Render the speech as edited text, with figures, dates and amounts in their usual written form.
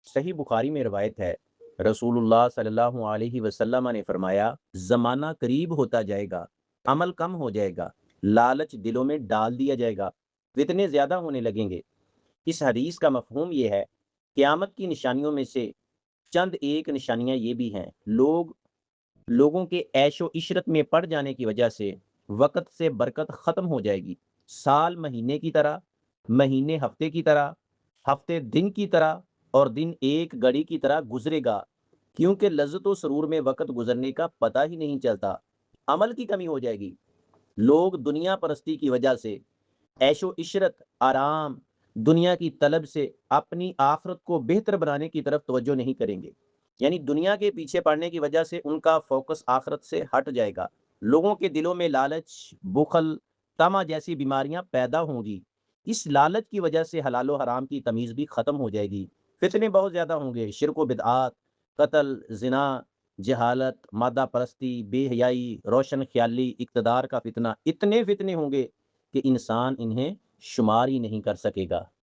صحیح بخاری میں روایت ہے، رسول اللہ صلی اللہ علیہ وسلم نے فرمایا، زمانہ قریب ہوتا جائے گا، عمل کم ہو جائے گا، لالچ دلوں میں ڈال دیا جائے گا، فتنے زیادہ ہونے لگیں گے۔ اس حدیث کا مفہوم یہ ہے، قیامت کی نشانیوں میں سے چند ایک نشانیاں یہ بھی ہیں، لوگوں کے عیش و عشرت میں پڑ جانے کی وجہ سے وقت سے برکت ختم ہو جائے گی۔ سال مہینے کی طرح، مہینے ہفتے کی طرح، ہفتے دن کی طرح اور دن ایک گھڑی کی طرح گزرے گا، کیونکہ لذت و سرور میں وقت گزرنے کا پتہ ہی نہیں چلتا۔ عمل کی کمی ہو جائے گی، لوگ دنیا پرستی کی وجہ سے عیش و عشرت، آرام، دنیا کی طلب سے اپنی آخرت کو بہتر بنانے کی طرف توجہ نہیں کریں گے۔ یعنی دنیا کے پیچھے پڑنے کی وجہ سے ان کا فوکس آخرت سے ہٹ جائے گا۔ لوگوں کے دلوں میں لالچ، بخل، طمع جیسی بیماریاں پیدا ہوں گی۔ اس لالچ کی وجہ سے حلال و حرام کی تمیز بھی ختم ہو جائے گی۔ فتنے بہت زیادہ ہوں گے، شرک و بدعات، قتل، زنا، جہالت، مادہ پرستی، بے حیائی، روشن خیالی، اقتدار کا فتنہ، اتنے فتنے ہوں گے کہ انسان انہیں شمار ہی نہیں کر سکے گا۔